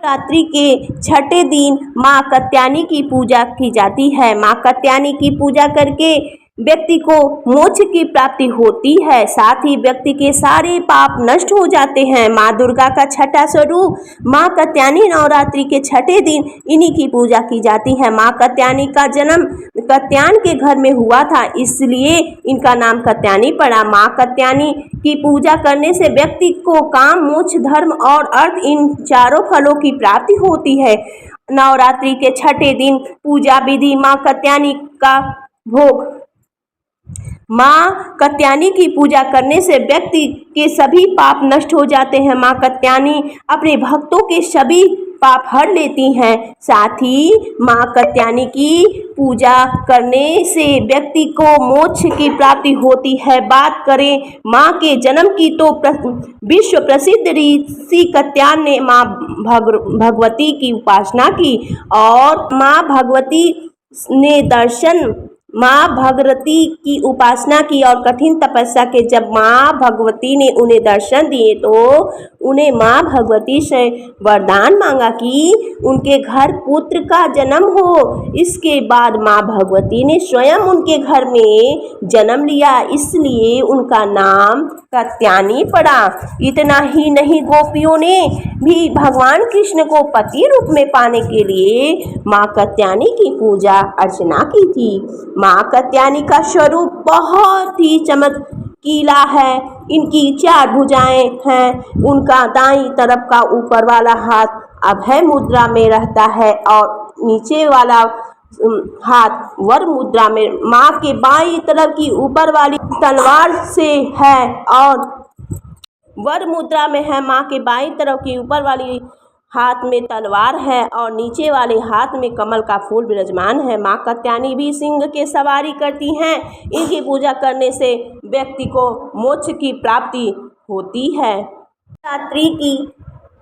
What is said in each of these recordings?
रात्रि के छठे दिन माँ कात्यायनी की पूजा की जाती है। माँ कात्यायनी की पूजा करके व्यक्ति को मोक्ष की प्राप्ति होती है, साथ ही व्यक्ति के सारे पाप नष्ट हो जाते हैं। माँ दुर्गा का छठा स्वरूप माँ कात्यायनी नवरात्रि के छठे दिन इन्हीं की पूजा की जाती है। माँ कात्यायनी का जन्म कात्यायन के घर में हुआ था, इसलिए इनका नाम कात्यायनी पड़ा। माँ कात्यायनी की पूजा करने से व्यक्ति को काम, मोक्ष, धर्म और अर्थ इन चारों फलों की प्राप्ति होती है। नवरात्रि के छठे दिन पूजा विधि। माँ कात्यायनी का भोग। माँ कात्यायनी की पूजा करने से व्यक्ति के सभी पाप नष्ट हो जाते हैं। माँ कात्यायनी अपने भक्तों के सभी पाप हर लेती हैं। साथ ही माँ कात्यायनी की पूजा करने से व्यक्ति को मोक्ष की प्राप्ति होती है। बात करें माँ के जन्म की तो विश्व प्रसिद्ध ऋषि कात्यायन ने माँ भगवती की उपासना की और माँ भगवती की उपासना की और कठिन तपस्या के जब माँ भगवती ने उन्हें दर्शन दिए तो उन्हें माँ भगवती से वरदान मांगा कि उनके घर पुत्र का जन्म हो। इसके बाद माँ भगवती ने स्वयं उनके घर में जन्म लिया, इसलिए उनका नाम कात्यायनी पड़ा। इतना ही नहीं, गोपियों ने भी भगवान कृष्ण को पति रूप में पाने के लिए माँ कात्यायनी की पूजा अर्चना की थी। माँ कात्यायनी का स्वरूप बहुत ही चमकीला है। इनकी 4 भुजाएं हैं। उनका दाईं तरफ का ऊपर वाला हाथ अभय मुद्रा में रहता है और नीचे वाला हाथ वर मुद्रा में। माँ के बाईं तरफ की ऊपर वाली तलवार से है और वर मुद्रा में है। माँ के बाईं तरफ की ऊपर वाली हाथ में तलवार है और नीचे वाले हाथ में कमल का फूल विराजमान है। माँ कात्यायनी भी सिंह के सवारी करती हैं। इनकी पूजा करने से व्यक्ति को मोक्ष की प्राप्ति होती है।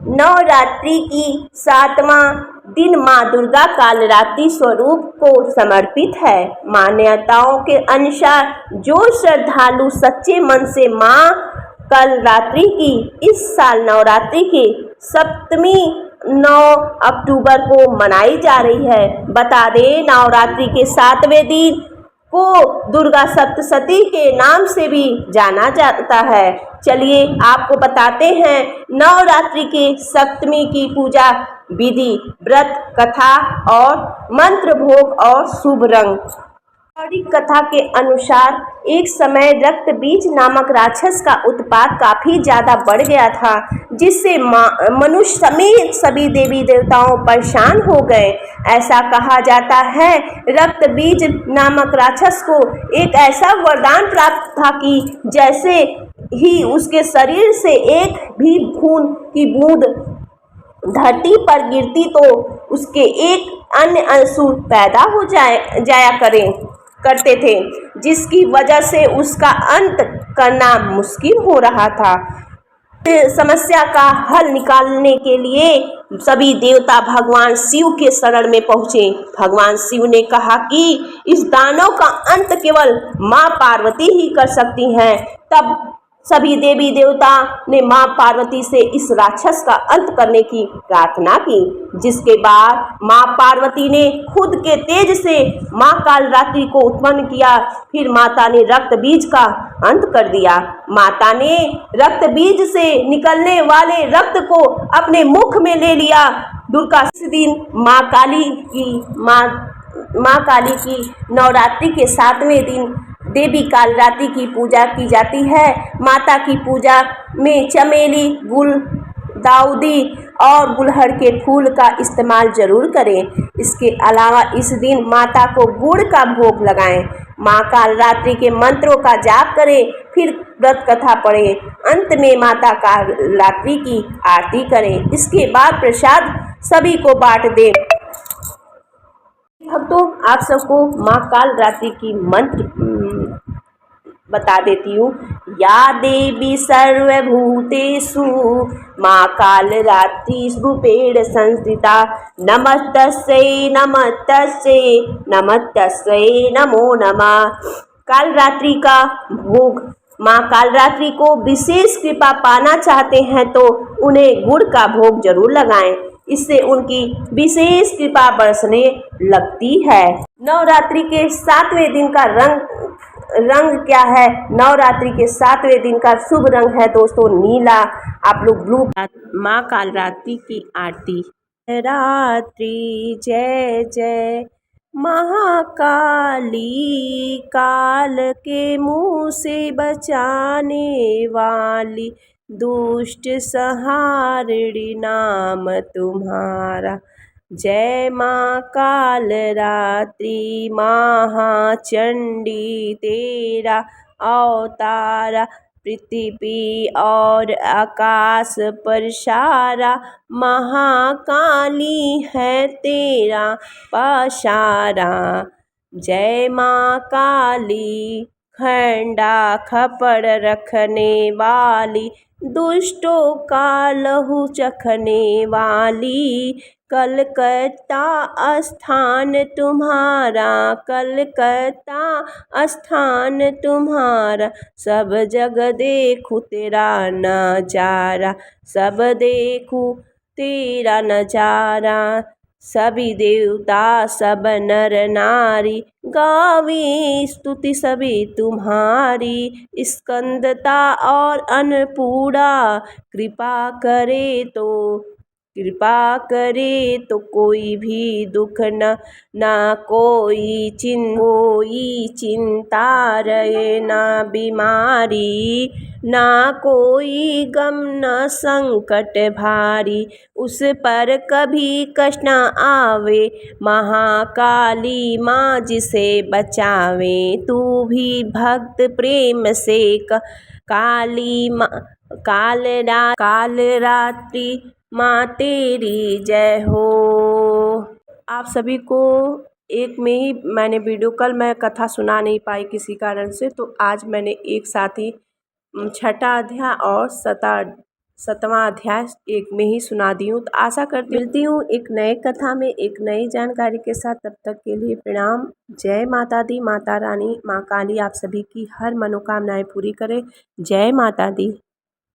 नवरात्रि की 7वां दिन माँ दुर्गा कालरात्रि स्वरूप को समर्पित है। मान्यताओं के अनुसार जो श्रद्धालु सच्चे मन से माँ कालरात्रि की इस साल नवरात्रि की सप्तमी 9 अक्टूबर को मनाई जा रही है। बता दें, नवरात्रि के 7वें दिन को दुर्गा सप्तशती के नाम से भी जाना जाता है। चलिए आपको बताते हैं नवरात्रि के सप्तमी की पूजा विधि, व्रत, कथा और मंत्र, भोग और शुभ रंग। पौराणिक कथा के अनुसार एक समय रक्त बीज नामक राक्षस का उत्पात काफी ज्यादा बढ़ गया था, जिससे मनुष्य समेत सभी देवी देवताओं परेशान हो गए। ऐसा कहा जाता है रक्त बीज नामक राक्षस को एक ऐसा वरदान प्राप्त था कि जैसे ही उसके शरीर से एक भी खून की बूंद धरती पर गिरती तो उसके एक अन्य असुर पैदा हो जाया करते थे, जिसकी वजह से उसका अंत करना मुश्किल हो रहा था। समस्या का हल निकालने के लिए सभी देवता भगवान शिव के शरण में पहुंचे। भगवान शिव ने कहा कि इस दानव का अंत केवल माँ पार्वती ही कर सकती हैं। तब सभी देवी देवता ने माँ पार्वती से इस राक्षस का अंत करने की प्रार्थना की, जिसके बाद माँ पार्वती ने खुद के तेज से माँ कालरात्रि को उत्पन्न किया। फिर माता ने रक्त बीज का अंत कर दिया। माता ने रक्त बीज से निकलने वाले रक्त को अपने मुख में ले लिया। दुर्गा इस दिन माँ काली की नवरात्रि के 7वें दिन देवी कालरात्रि की पूजा की जाती है। माता की पूजा में चमेली, गुलदाउदी और गुलहड़ के फूल का इस्तेमाल जरूर करें। इसके अलावा इस दिन माता को गुड़ का भोग लगाएं। माँ कालरात्रि के मंत्रों का जाप करें, फिर व्रत कथा पढ़ें। अंत में माता कालरात्रि की आरती करें। इसके बाद प्रसाद सभी को बांट दें। भक्तों, आप सबको माँ कालरात्रि की मंत्र बता देती हूँ। या देवी सर्वभूतेषु माँ कालरात्रि रूपेण संस्थिता नमस्तस्यै नमस्तस्यै नमस्तस्यै नमो नमः। कालरात्रि का भोग। माँ कालरात्रि को विशेष कृपा पाना चाहते हैं तो उन्हें गुड़ का भोग जरूर लगाएं। इससे उनकी विशेष कृपा बरसने लगती है। नवरात्रि के 7वें दिन का रंग क्या है? नवरात्रि के 7वें दिन का शुभ रंग है दोस्तों नीला। आप लोग ब्लू। माँ कालरात्रि की आरती। रात्रि जय जय महाकाली, काल के मुँह से बचाने वाली, दुष्ट संहारिणी नाम तुम्हारा। जय माँ कालरात्रि महाचंडी, तेरा अवतारा पृथ्वी और आकाश पर सारा, महाकाली है तेरा पसारा। जय माँ काली, खंडा खपड़ रखने वाली, दुष्टों का लहू चखने वाली, कलकत्ता स्थान तुम्हारा, कलकत्ता स्थान तुम्हारा, सब जग देखूं तेरा नजारा, सब देखूं तेरा नजारा। सभी देवता सब नर नारी, गावे स्तुति सभी तुम्हारी, स्कंदता और अन्नपूर्णा, कृपा करे तो कोई भी दुख ना कोई चिंता रहे, ना बीमारी, ना कोई गम, ना संकट भारी, उस पर कभी कष्ट न आवे, महाकाली माँ जिसे बचावे। तू भी भक्त प्रेम से काली माँ कालरात्रि माँ तेरी जय हो। आप सभी को एक में ही मैंने वीडियो, कल मैं कथा सुना नहीं पाई किसी कारण से, तो आज मैंने एक साथ ही 6ठा अध्याय और 7वां अध्याय एक में ही सुना दी हूँ। तो आशा करती मिलती हूँ एक नए कथा में एक नई जानकारी के साथ। तब तक के लिए प्रणाम। जय माता दी, माता रानी माँ काली आप सभी की हर मनोकामनाएं पूरी करे। जय माता दी।